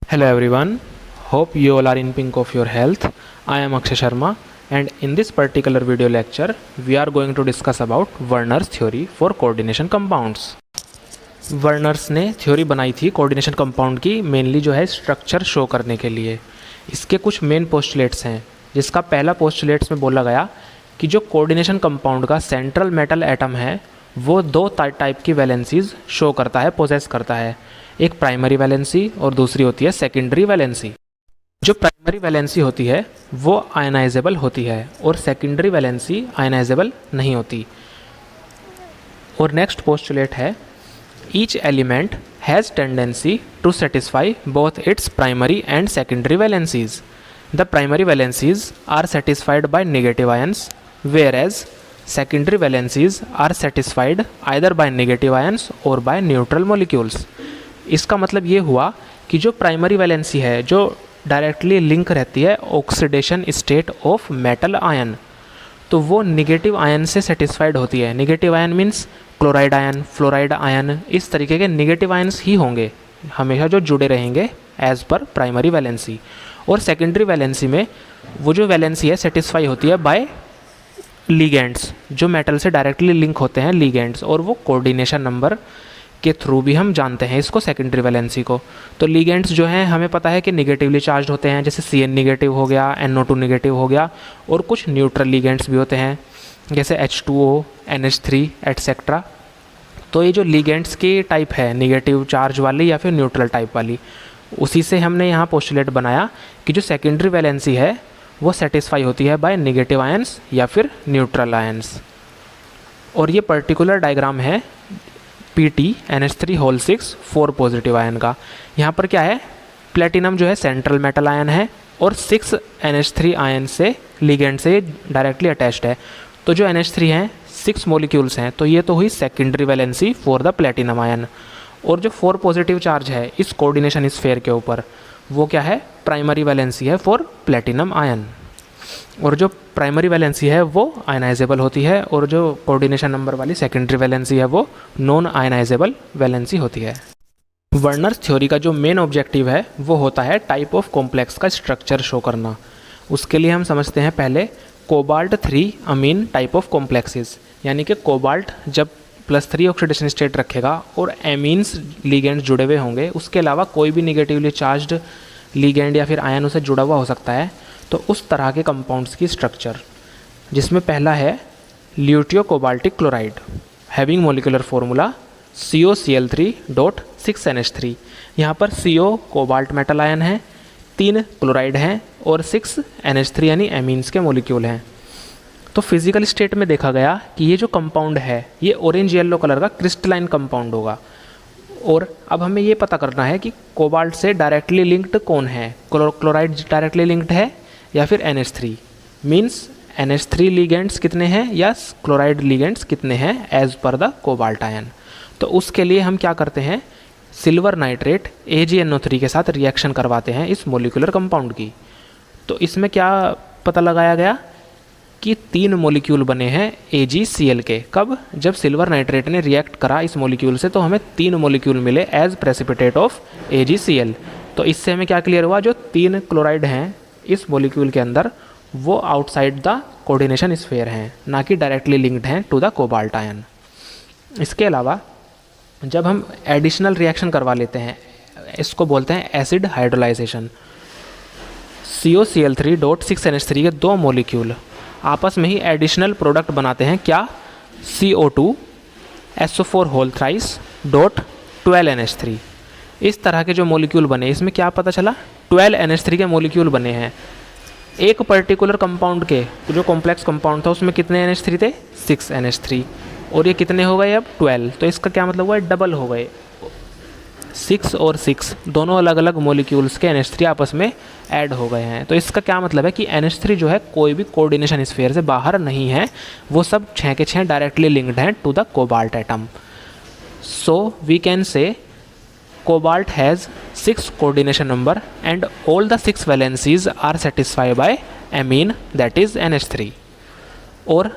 Hello everyone, hope you all are in pink of your health. I am Akshay Sharma and in this particular video lecture we are going to discuss about Werner's theory for coordination compounds. Werner's ने theory बनाई थी coordination compound की mainly जो है structure show करने के लिए। इसके कुछ मेन पोस्टुलेट्स हैं, जिसका पहला पोस्टुलेट्स में बोला गया कि जो कोऑर्डिनेशन कंपाउंड का सेंट्रल मेटल एटम है वो दो टाइप की वैलेंसीज शो करता है, पोजेस करता है। एक प्राइमरी वैलेंसी और दूसरी होती है सेकेंडरी वैलेंसी। जो प्राइमरी वैलेंसी होती है वो आयनाइजेबल होती है और सेकेंडरी वैलेंसी आयनाइजेबल नहीं होती। और नेक्स्ट पोस्टुलेट है each element has tendency to satisfy both its primary and secondary valencies. The primary valencies are satisfied by negative ions whereas secondary valencies are satisfied either by negative ions or by neutral molecules। इसका मतलब ये हुआ कि जो primary valency है जो directly link रहती है oxidation state of metal ion, तो वो निगेटिव आयन से सेटिस्फाइड होती है। Negative ion means chloride ion, fluoride ion, इस तरीके के निगेटिव आयन्स ही होंगे हमेशा जो जुड़े रहेंगे एज पर प्राइमरी वैलेंसी। और सेकेंडरी वैलेंसी में वो जो वैलेंसी है सेटिस्फाई होती है बाय लीगेंड्स, जो मेटल से डायरेक्टली लिंक होते हैं लीगेंड्स, और वो कोऑर्डिनेशन नंबर के थ्रू भी हम जानते हैं इसको सेकेंडरी वैलेंसी को। तो लीगेंड्स जो हैं हमें पता है कि निगेटिवली चार्ज होते हैं, जैसे Cn निगेटिव हो गया, NO2 निगेटिव हो गया, और कुछ न्यूट्रल लीगेंड्स भी होते हैं जैसे H2O, NH3 एट्सेट्रा। तो ये जो लीगेंड्स की टाइप है निगेटिव चार्ज वाली या फिर न्यूट्रल टाइप वाली, उसी से हमने यहाँ पोस्टुलेट बनाया कि जो सेकेंडरी वैलेंसी है वो सेटिस्फाई होती है बाय नेगेटिव आयंस या फिर न्यूट्रल आयंस। और ये पर्टिकुलर डायग्राम है PtNH3 4 पॉजिटिव आयन का। यहाँ पर क्या है, प्लेटिनम जो है सेंट्रल मेटल आयन है और 6 NH3 आयन से लिगेंड से डायरेक्टली अटैच्ड है। तो जो NH3 हैं 6 मॉलिक्यूल्स हैं, तो ये तो हुई secondary valency for the platinum ion. और जो 4 पॉजिटिव चार्ज है इस कोऑर्डिनेशन स्फीयर के ऊपर, वो क्या है, प्राइमरी वैलेंसी है फॉर प्लेटिनम आयन। और जो प्राइमरी वैलेंसी है वो आयनाइजेबल होती है और जो कोऑर्डिनेशन नंबर वाली सेकेंडरी वैलेंसी है वो नॉन आयनाइजेबल वैलेंसी होती है। वर्नर्स थ्योरी का जो मेन ऑब्जेक्टिव है वो होता है टाइप ऑफ कॉम्प्लेक्स का स्ट्रक्चर शो करना। उसके लिए हम समझते हैं पहले cobalt 3 amine type of complexes, यानी कि कोबाल्ट जब +3 ऑक्सीडेशन स्टेट रखेगा और एमीन्स लीगेंड जुड़े हुए होंगे, उसके अलावा कोई भी निगेटिवली चार्ज्ड लीगेंड या फिर आयन उसे जुड़ा हुआ हो सकता है, तो उस तरह के कंपाउंड्स की स्ट्रक्चर, जिसमें पहला है ल्यूटियो cobaltic chloride having molecular formula COCl3.6NH3। यहाँ पर CO कोबाल्ट मेटल आयन है, 3 क्लोराइड हैं और 6 NH3 यानी एमीन्स के मोलिक्यूल हैं। तो फिजिकल स्टेट में देखा गया कि ये जो कंपाउंड है ये ऑरेंज येलो कलर का क्रिस्टलाइन कंपाउंड होगा। और अब हमें ये पता करना है कि कोबाल्ट से डायरेक्टली लिंक्ड कौन है, क्लोराइड डायरेक्टली लिंक्ड है या फिर NH3, मीन्स NH3 लीगेंड्स कितने हैं या क्लोराइड लीगेंड्स कितने हैं as per the cobalt ion. तो उसके लिए हम क्या करते हैं, सिल्वर नाइट्रेट AgNO3 के साथ रिएक्शन करवाते हैं इस मोलिकुलर कंपाउंड की। तो इसमें क्या पता लगाया गया कि 3 मॉलिक्यूल बने हैं AgCl के। कब, जब सिल्वर नाइट्रेट ने रिएक्ट करा इस मॉलिक्यूल से तो हमें 3 मॉलिक्यूल मिले एज प्रेसिपिटेट ऑफ AgCl। तो इससे हमें क्या क्लियर हुआ, जो 3 क्लोराइड हैं इस मॉलिक्यूल के अंदर वो आउटसाइड द कोऑर्डिनेशन स्फीयर हैं, ना कि डायरेक्टली लिंक्ड हैं टू द कोबाल्ट आयन। इसके अलावा जब हम एडिशनल रिएक्शन करवा लेते हैं, इसको बोलते हैं एसिड हाइड्रोलाइजेशन। COCl3.6NH3 के 2 मॉलिक्यूल आपस में ही एडिशनल प्रोडक्ट बनाते हैं, क्या, CO2SO4 इस तरह के जो मॉलिक्यूल बने, इसमें क्या पता चला, 12 NH3 के मॉलिक्यूल बने हैं। एक पर्टिकुलर कंपाउंड के जो कॉम्प्लेक्स कंपाउंड था उसमें कितने NH3 थे, 6 NH3, और ये कितने हो गए अब 12। तो इसका क्या मतलब हुआ, डबल हो गए, 6 और 6 दोनों अलग अलग मॉलिक्यूल्स के NH3 आपस में ऐड हो गए हैं। तो इसका क्या मतलब है कि NH3 जो है कोई भी कोऑर्डिनेशन स्फीयर से बाहर नहीं है, वो सब 6 के 6 डायरेक्टली लिंक्ड हैं to the cobalt atom. So we can say cobalt has 6 coordination number and all the 6 valencies are satisfied by amine that is NH3। और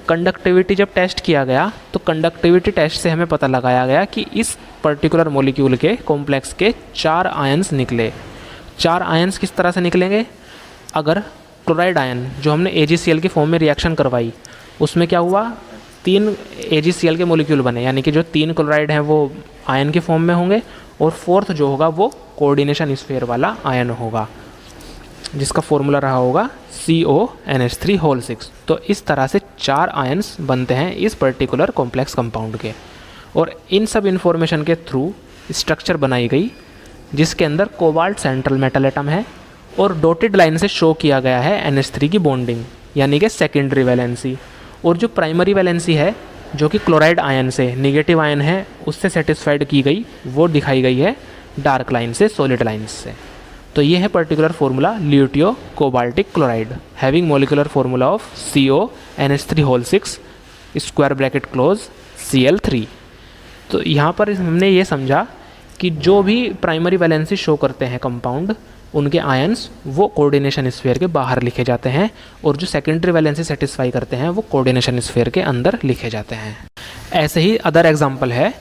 कंडक्टिविटी जब टेस्ट किया गया तो कंडक्टिविटी टेस्ट से हमें पता लगाया गया कि इस पर्टिकुलर मॉलिक्यूल के कॉम्प्लेक्स के 4 आयंस निकले। 4 आयन्स किस तरह से निकलेंगे? अगर क्लोराइड आयन जो हमने AgCl के फॉर्म में रिएक्शन करवाई, उसमें क्या हुआ, 3 AgCl के मोलिक्यूल बने, यानी कि जो 3 क्लोराइड हैं वो आयन के फॉर्म में होंगे और फोर्थ जो होगा वो कोऑर्डिनेशन स्फीयर वाला आयन होगा, जिसका फॉर्मूला रहा होगा CONH3 6। तो इस तरह से 4 आयन्स बनते हैं इस पर्टिकुलर कॉम्प्लेक्स कंपाउंड के। और इन सब इंफॉर्मेशन के थ्रू स्ट्रक्चर बनाई गई, जिसके अंदर कोबाल्ट सेंट्रल मेटल एटम है और डॉटेड लाइन से शो किया गया है NH3 की बॉन्डिंग, यानी कि सेकेंडरी वैलेंसी। और जो प्राइमरी वैलेंसी है, जो कि क्लोराइड आयन से नेगेटिव आयन है उससे सेटिस्फाइड की गई, वो दिखाई गई है डार्क लाइन से, सॉलिड लाइन से। तो ये है particular formula ल्यूटियो cobaltic chloride having molecular formula of CONH3 6 square bracket close Cl3। तो यहाँ पर हमने ये समझा कि जो भी प्राइमरी वैलेंसी शो करते हैं कंपाउंड, उनके आयन्स वो कोऑर्डिनेशन स्फीयर के बाहर लिखे जाते हैं, और जो सेकेंडरी वैलेंसी सेटिस्फाई करते हैं वो कोऑर्डिनेशन स्फीयर के अंदर लिखे जाते हैं। ऐसे ही अदर एग्जांपल है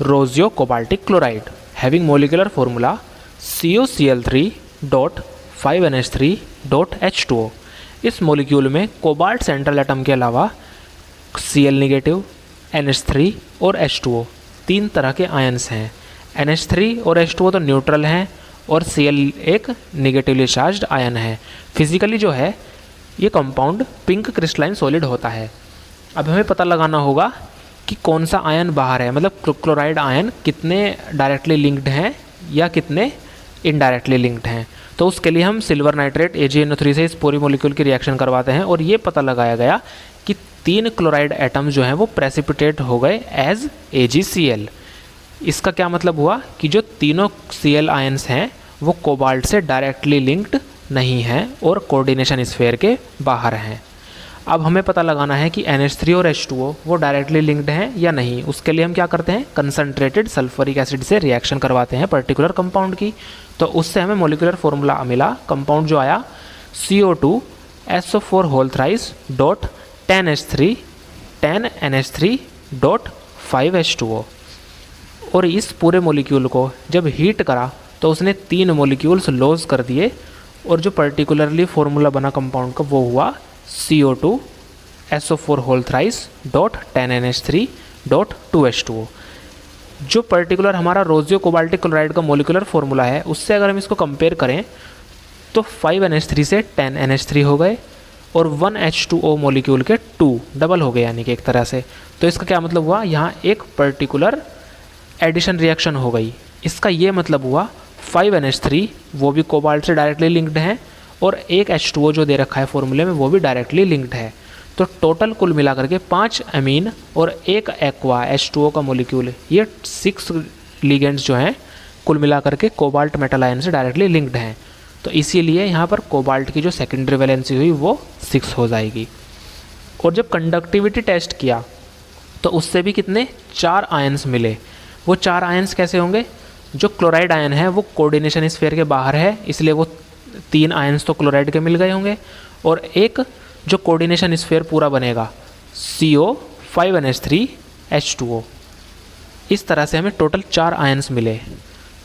roseo cobaltic chloride having molecular formula COCl3.5NH3.H2O। इस मोलिक्यूल में कोबाल्ट सेंट्रल एटम के अलावा Cl नेगेटिव, NH3 और H2O 3 तरह के आयन्स हैं। NH3 और H2O तो न्यूट्रल हैं और Cl एक नेगेटिवली चार्ज्ड आयन है। फिजिकली जो है ये कंपाउंड पिंक क्रिस्टलाइन सॉलिड होता है। अब हमें पता लगाना होगा कि कौन सा आयन बाहर है, मतलब क्लोराइड आयन कितने डायरेक्टली लिंक्ड हैं या कितने इनडायरेक्टली लिंक्ड हैं। तो उसके लिए हम सिल्वर नाइट्रेट AgNO3 से इस पूरी मॉलिक्यूल की रिएक्शन करवाते हैं, और ये पता लगाया गया कि 3 क्लोराइड एटम जो हैं वो प्रेसिपिटेट हो गए एज AgCl। इसका क्या मतलब हुआ कि जो तीनों Cl आयन्स हैं वो कोबाल्ट से डायरेक्टली लिंक्ड नहीं हैं और कोऑर्डिनेशन स्फीयर के बाहर हैं। अब हमें पता लगाना है कि NH3 और H2O वो डायरेक्टली लिंक्ड हैं या नहीं। उसके लिए हम क्या करते हैं, कंसनट्रेटेड सल्फ्यूरिक एसिड से रिएक्शन करवाते हैं पर्टिकुलर कंपाउंड की। तो उससे हमें मोलिकुलर फार्मूला मिला, कंपाउंड जो आया CO2SO4-10NH3.5H2O। और इस पूरे मोलिक्यूल को जब हीट करा तो उसने 3 मोलिक्यूल्स लॉस कर दिए, और जो पर्टिकुलरली फार्मूला बना कंपाउंड का वो हुआ CO2SO4-10NH3.2H2O। जो पर्टिकुलर हमारा रोजियो कोबाल्टिक क्लोराइड का मोलिकुलर फार्मूला है, उससे अगर हम इसको कंपेयर करें तो 5NH3 से 10NH3 हो गए, और 1H2O मोलिक्यूल के 2 डबल हो गए, यानी कि एक तरह से। तो इसका क्या मतलब हुआ, यहाँ एक पर्टिकुलर एडिशन रिएक्शन हो गई। इसका ये मतलब हुआ 5NH3 वो भी कोबाल्ट से डायरेक्टली लिंक्ड हैं, और एक H2O जो दे रखा है फॉर्मूले में वो भी डायरेक्टली लिंक्ड है। तो टोटल कुल मिलाकर के 5 अमीन और एक एक्वा H2O का मोलिक्यूल, ये 6 लिगेंड्स जो हैं कुल मिलाकर के कोबाल्ट मेटल आयन से डायरेक्टली लिंक्ड हैं। तो इसीलिए यहाँ पर कोबाल्ट की जो सेकेंडरी वैलेंसी हुई वो 6 हो जाएगी। और जब कंडक्टिविटी टेस्ट किया तो उससे भी कितने 4 आयन्स मिले। वो 4 आयन्स कैसे होंगे, जो क्लोराइड आयन है वो कोऑर्डिनेशन स्फीयर के बाहर है, इसलिए वो 3 आयन्स तो क्लोराइड के मिल गए होंगे, और एक जो कोऑर्डिनेशन स्फीयर पूरा बनेगा CO5NH3H2O। इस तरह से हमें टोटल 4 आयन्स मिले।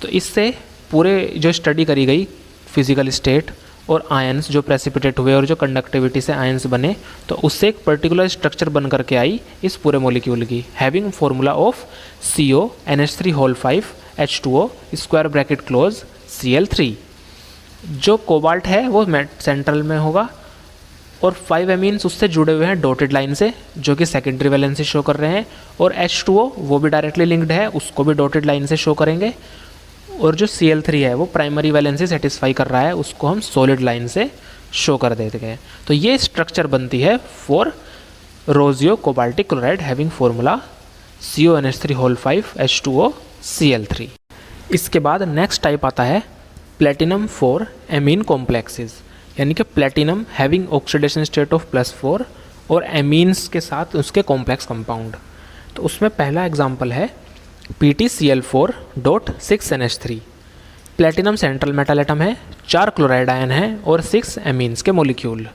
तो इससे पूरे जो स्टडी करी गई फिजिकल स्टेट और आयन्स जो प्रेसिपिटेट हुए और जो कंडक्टिविटी से आयन्स बने, तो उससे एक पर्टिकुलर स्ट्रक्चर बन करके आई इस पूरे मॉलिक्यूल की, having formula of CONH3 square bracket close Cl3। जो कोबाल्ट है वो सेंट्रल में होगा, और 5 एमीन्स उससे जुड़े हुए हैं डॉटेड लाइन से, जो कि सेकेंडरी वैलेंसी शो कर रहे हैं, और H2O वो भी डायरेक्टली लिंक्ड है, उसको भी डॉटेड लाइन से शो करेंगे, और जो Cl3 है वो प्राइमरी वैलेंसी सेटिस्फाई कर रहा है, उसको हम सॉलिड लाइन से शो कर देते हैं। तो ये स्ट्रक्चर बनती है for roseo cobaltic chloride having formula CONH3 Cl3। इसके बाद नेक्स्ट टाइप आता है प्लेटिनम 4 एमीन कॉम्प्लेक्सेस, यानी कि platinum having oxidation state of +4 और एमीन्स के साथ उसके कॉम्प्लेक्स कंपाउंड। तो उसमें पहला एग्जांपल है PtCl4.6NH3। Platinum central metal atom है, 4 क्लोराइड आयन हैं और 6 एमीन्स के मॉलिक्यूल।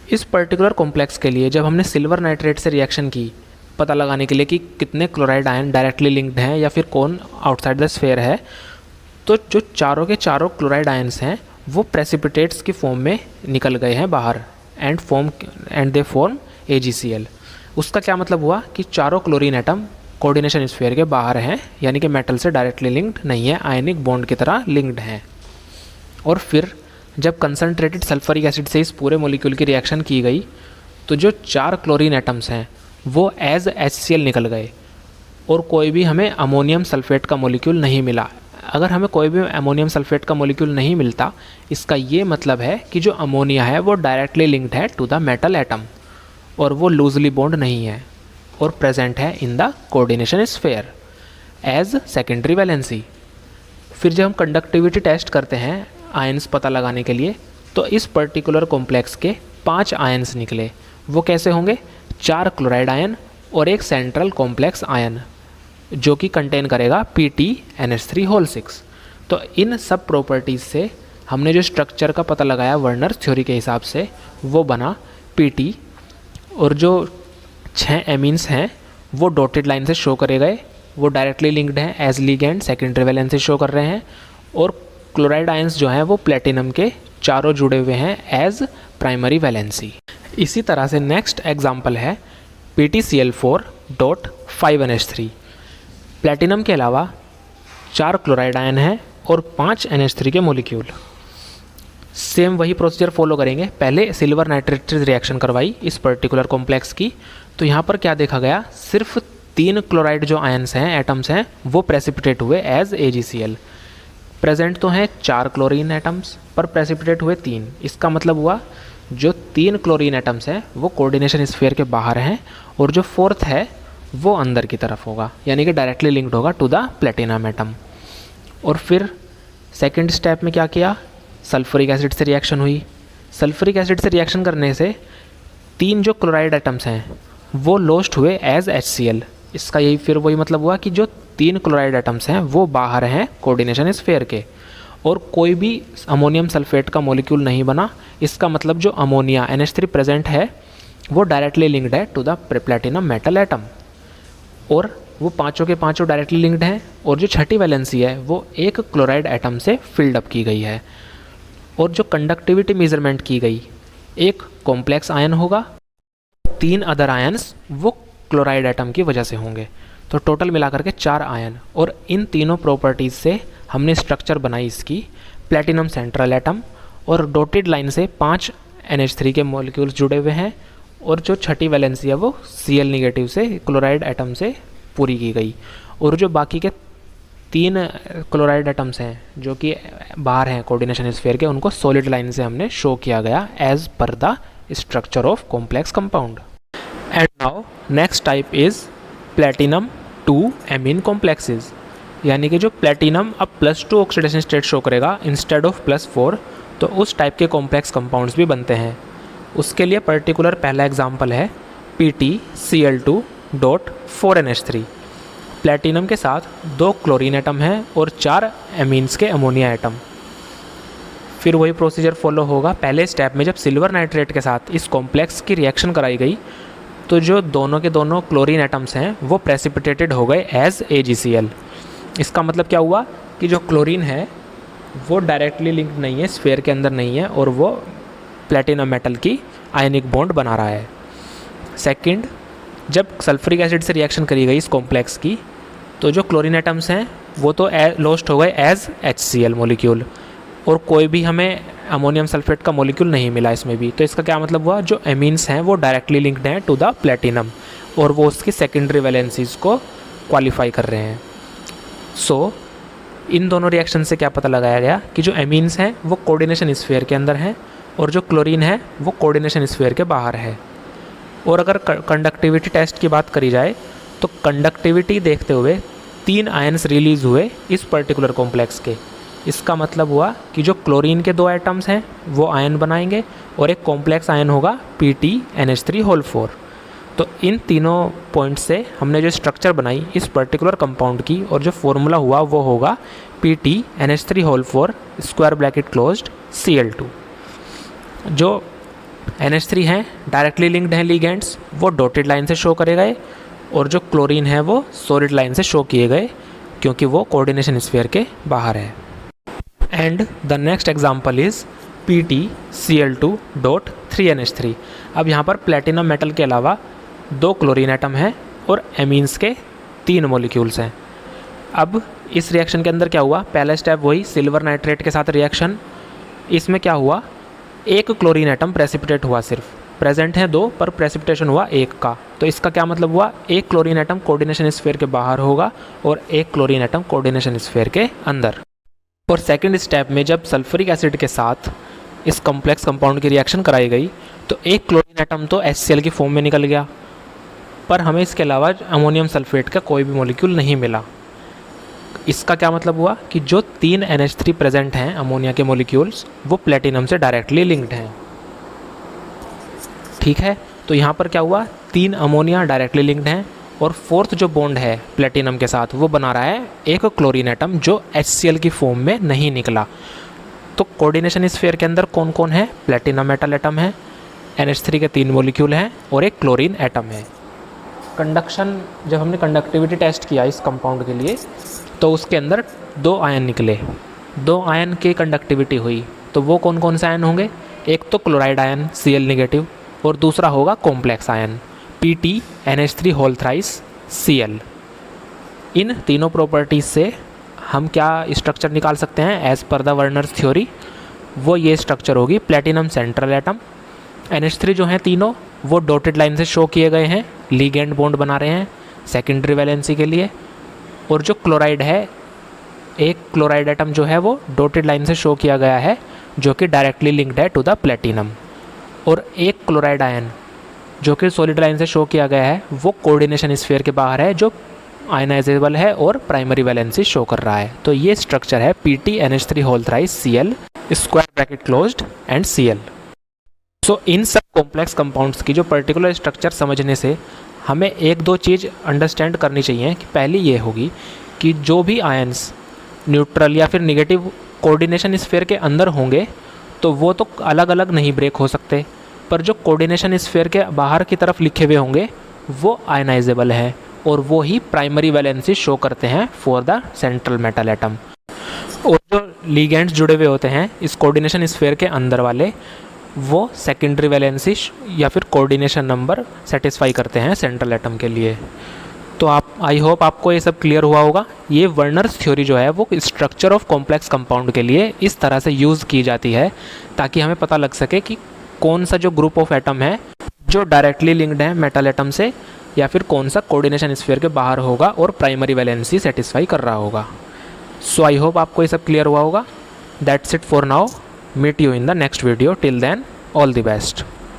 इस पर्टिकुलर कॉम्प्लेक्स के लिए जब हमने सिल्वर नाइट्रेट से रिएक्शन की, पता लगाने के लिए कि कितने क्लोराइड आयन डायरेक्टली लिंक्ड हैं या फिर कौन आउटसाइड द स्फीयर है, तो जो चारों के चारों क्लोराइड आयंस हैं वो प्रेसिपिटेट्स की फॉर्म में निकल गए हैं बाहर एंड दे फॉर्म AgCl। उसका क्या मतलब हुआ कि चारों क्लोरीन एटम कोऑर्डिनेशन स्फीयर के बाहर हैं, यानी कि मेटल से डायरेक्टली लिंक्ड नहीं है, आयनिक बॉन्ड की तरह लिंक्ड हैं। और फिर जब कंसनट्रेटेड सल्फ्यूरिक एसिड से इस पूरे मॉलिक्यूल की रिएक्शन की गई तो जो 4 क्लोरीन एटम्स हैं वो एज HCl निकल गए और कोई भी हमें अमोनियम सल्फेट का मॉलिक्यूल नहीं मिला। अगर हमें कोई भी अमोनियम सल्फेट का मॉलिक्यूल नहीं मिलता, इसका ये मतलब है कि जो अमोनिया है वो डायरेक्टली लिंक्ड है टू द मेटल एटम और वो लूजली बॉन्ड नहीं है और प्रेजेंट है in the coordination sphere as secondary valency. फिर जब हम कंडक्टिविटी टेस्ट करते हैं आयंस पता लगाने के लिए, तो इस पर्टिकुलर कॉम्प्लेक्स के 5 आयंस निकले। वो कैसे होंगे? 4 क्लोराइड आयन और एक सेंट्रल कॉम्प्लेक्स आयन जो कि कंटेन करेगा PtNH3 तो इन सब प्रॉपर्टीज़ से हमने जो स्ट्रक्चर का पता लगाया वर्नर्स थ्योरी के हिसाब से वो बना Pt, और जो 6 एमीन्स हैं वो डॉटेड लाइन से शो करे गए, वो डायरेक्टली लिंक्ड हैं एज लिगेंड सेकेंडरी वैलेंस से शो कर रहे हैं। और क्लोराइड आयंस जो हैं वो प्लेटिनम के चारों जुड़े हुए हैं एज प्राइमरी वैलेंसी। इसी तरह से नेक्स्ट एग्जाम्पल है PtCl4.5NH3। प्लेटिनम के अलावा 4 क्लोराइड आयन हैं और 5 NH3 के मॉलिक्यूल। सेम वही प्रोसीजर फॉलो करेंगे। पहले सिल्वर नाइट्रेट से रिएक्शन करवाई इस पर्टिकुलर कॉम्प्लेक्स की, तो यहाँ पर क्या देखा गया, सिर्फ 3 क्लोराइड जो आयंस हैं, एटम्स हैं, वो प्रेसिपिटेट हुए एज AgCl। प्रेजेंट तो हैं 4 क्लोरीन एटम्स पर प्रेसिपिटेट हुए 3। इसका मतलब हुआ जो 3 क्लोरीन एटम्स हैं वो कोऑर्डिनेशन स्फीयर के बाहर हैं और जो 4th है वो अंदर की तरफ होगा, यानी कि डायरेक्टली लिंक्ड होगा टू द प्लेटिनम एटम। और फिर सेकेंड स्टेप में क्या किया, सल्फ्यूरिक एसिड से रिएक्शन हुई। सल्फ्यूरिक एसिड से रिएक्शन करने से 3 जो क्लोराइड एटम्स हैं वो लोस्ट हुए एज HCl। इसका यही फिर वही मतलब हुआ कि जो 3 क्लोराइड एटम्स हैं वो बाहर हैं कोऑर्डिनेशन स्फीयर के और कोई भी अमोनियम सल्फेट का मॉलिक्यूल नहीं बना। इसका मतलब जो अमोनिया NH3 प्रेजेंट है वो डायरेक्टली लिंक्ड है to the platinum metal atom और वो पांचों के पांचों डायरेक्टली लिंक्ड हैं। और जो छठी वैलेंसी है वो एक क्लोराइड एटम से फिल्ड अप की गई है। और जो कंडक्टिविटी मेजरमेंट की गई, एक कॉम्प्लेक्स आयन होगा, 3 अदर आयन्स वो क्लोराइड एटम की वजह से होंगे। तो टोटल मिलाकर के 4 आयन। और इन तीनों प्रॉपर्टीज़ से हमने स्ट्रक्चर बनाई इसकी, प्लेटिनम सेंट्रल एटम और डॉटेड लाइन से 5 NH3 के मॉलिक्यूल्स जुड़े हुए हैं और जो छठी वैलेंसी है वो Cl निगेटिव से क्लोराइड एटम से पूरी की गई। और जो बाकी के 3 क्लोराइड एटम्स हैं जो कि बाहर हैं कोऑर्डिनेशन स्फीयर के, उनको सॉलिड लाइन से हमने शो किया गया as per the structure of complex compound. And now next type is platinum 2 amine complexes, यानी कि जो प्लेटिनम अब +2 ऑक्सीडेशन स्टेट शो करेगा इंस्टेड ऑफ +4, तो उस टाइप के कॉम्प्लेक्स कंपाउंड्स भी बनते हैं। उसके लिए पर्टिकुलर पहला एग्जांपल है PtCl2.4NH3। प्लेटिनम के साथ 2 क्लोरीन एटम हैं और 4 एमीन्स के अमोनिया एटम। फिर वही प्रोसीजर फॉलो होगा। पहले स्टेप में जब सिल्वर नाइट्रेट के साथ इस कॉम्प्लेक्स की रिएक्शन कराई गई तो जो दोनों के दोनों क्लोरीन एटम्स हैं वो प्रेसिपिटेटेड हो गए एज AgCl। इसका मतलब क्या हुआ कि जो क्लोरीन है वो डायरेक्टली लिंक्ड नहीं है, स्फीयर के अंदर नहीं है और वो प्लेटिनम मेटल की आयनिक बॉन्ड बना रहा है। सेकंड, जब सल्फ्यूरिक एसिड से रिएक्शन करी गई इस कॉम्प्लेक्स की तो जो क्लोरीन एटम्स हैं वो तो लोस्ट हो गए एज HCl मॉलिक्यूल और कोई भी हमें अमोनियम सल्फेट का मॉलिक्यूल नहीं मिला इसमें भी। तो इसका क्या मतलब हुआ, जो एमीन्स हैं वो डायरेक्टली लिंक्ड हैं टू द प्लेटिनम और वो उसकी सेकेंडरी वैलेंसीज को क्वालिफाई कर रहे हैं। सो इन दोनों रिएक्शन से क्या पता लगाया गया कि जो एमीन्स हैं वो कोऑर्डिनेशन स्फीयर के अंदर हैं और जो क्लोरीन है वो कोऑर्डिनेशन स्फीयर के बाहर है। और अगर कंडक्टिविटी टेस्ट की बात करी जाए तो कंडक्टिविटी देखते हुए 3 आयन्स रिलीज़ हुए इस पर्टिकुलर कॉम्प्लेक्स के। इसका मतलब हुआ कि जो क्लोरीन के 2 एटम्स हैं वो आयन बनाएंगे और एक कॉम्प्लेक्स आयन होगा PtNH3 तो इन तीनों पॉइंट से हमने जो स्ट्रक्चर बनाई इस पर्टिकुलर कंपाउंड की और जो फॉर्मूला हुआ वो होगा PtNH3 square bracket closed Cl2। जो NH3 हैं डायरेक्टली लिंक्ड हैं लिगेंड्स, वो डॉटेड लाइन से शो करे गए और जो क्लोरीन है वो सॉलिड लाइन से शो किए गए क्योंकि वो कोऑर्डिनेशन स्फीयर के बाहर है। And the next example is PtCl2.3NH3। अब यहाँ पर प्लेटिनम मेटल के अलावा 2 क्लोरीन एटम हैं और एमीन्स के 3 मॉलिक्यूल्स हैं। अब इस रिएक्शन के अंदर क्या हुआ, पहला स्टेप वही सिल्वर नाइट्रेट के साथ रिएक्शन। इसमें क्या हुआ, 1 क्लोरीन एटम प्रेसिपिटेट हुआ, सिर्फ प्रेजेंट हैं 2 पर प्रेसिपिटेशन हुआ 1 का। तो इसका क्या मतलब हुआ, 1 क्लोरीन एटम कोऑर्डिनेशन स्फीयर के बाहर होगा और 1 क्लोरीन एटम कोऑर्डिनेशन स्फीयर के अंदर। और सेकंड स्टेप में जब सल्फ्यूरिक एसिड के साथ इस कॉम्प्लेक्स कंपाउंड की रिएक्शन कराई गई तो 1 क्लोरीन एटम तो HCl की फॉर्म में निकल गया, पर हमें इसके अलावा अमोनियम सल्फेट का कोई भी मॉलिक्यूल नहीं मिला। इसका क्या मतलब हुआ कि जो 3 NH3 प्रेजेंट हैं अमोनिया के मॉलिक्यूल्स, वो प्लेटिनम से डायरेक्टली लिंक्ड हैं। ठीक है, तो यहाँ पर क्या हुआ, 3 अमोनिया डायरेक्टली लिंक्ड हैं और फोर्थ जो बॉन्ड है प्लेटिनम के साथ वो बना रहा है 1 क्लोरीन एटम जो HCl की फॉर्म में नहीं निकला। तो कोऑर्डिनेशन स्फीयर के अंदर कौन कौन है, प्लेटिनम मेटल एटम है, NH3 के 3 मॉलिक्यूल हैं और 1 क्लोरीन एटम है। कंडक्शन, जब हमने कंडक्टिविटी टेस्ट किया इस कंपाउंड के लिए तो उसके अंदर 2 आयन निकले, 2 आयन की कंडक्टिविटी हुई। तो वो कौन कौन से आयन होंगे, एक तो क्लोराइड आयन Cl नेगेटिव और दूसरा होगा कॉम्प्लेक्स आयन PtNH3 इन तीनों प्रॉपर्टीज़ से हम क्या स्ट्रक्चर निकाल सकते हैं as per the Werner's theory. वो ये स्ट्रक्चर होगी, प्लेटिनम सेंट्रल एटम, NH3 जो हैं तीनों वो डॉटेड लाइन से शो किए गए हैं, लिगेंड बॉन्ड बना रहे हैं सेकेंडरी वैलेंसी के लिए। और जो क्लोराइड है, एक क्लोराइड एटम जो है वो डॉटेड लाइन से शो किया गया है जो कि डायरेक्टली लिंक्ड है टू द प्लेटिनम। और एक क्लोराइड आयन जो कि सॉलिड लाइन से शो किया गया है वो कोऑर्डिनेशन स्फीयर के बाहर है, जो आयनाइजेबल है और प्राइमरी वैलेंसी शो कर रहा है। तो ये स्ट्रक्चर है PtNH3 square bracket closed end Cl। सो इन सब कॉम्प्लेक्स कंपाउंड्स की जो पर्टिकुलर स्ट्रक्चर समझने से हमें 1-2 चीज़ अंडरस्टैंड करनी चाहिए कि पहली ये होगी कि जो भी आयंस न्यूट्रल या फिर नेगेटिव कोऑर्डिनेशन स्फीयर के अंदर होंगे तो वो तो अलग अलग नहीं ब्रेक हो सकते, पर जो कोऑर्डिनेशन स्फीयर के बाहर की तरफ लिखे हुए होंगे वो आयनाइजेबल है और वो ही प्राइमरी वैलेंसी शो करते हैं for the central metal atom. और जो लिगेंड्स जुड़े हुए होते हैं इस कोऑर्डिनेशन स्फीयर के अंदर वाले, वो सेकेंडरी वैलेंसी या फिर कोऑर्डिनेशन नंबर सेटिस्फाई करते हैं सेंट्रल एटम के लिए। तो आई होप आपको ये सब क्लियर हुआ होगा। ये वर्नर्स थ्योरी जो है वो स्ट्रक्चर ऑफ कॉम्प्लेक्स कंपाउंड के लिए इस तरह से यूज़ की जाती है ताकि हमें पता लग सके कि कौन सा जो ग्रुप ऑफ एटम है जो डायरेक्टली लिंक्ड है मेटल एटम से, या फिर कौन सा कोऑर्डिनेशन स्फीयर के बाहर होगा और प्राइमरी वैलेंसी सेटिस्फाई कर रहा होगा। सो आई होप आपको ये सब क्लियर हुआ होगा। That's it for now. Meet you in the next video. Till then, all the best.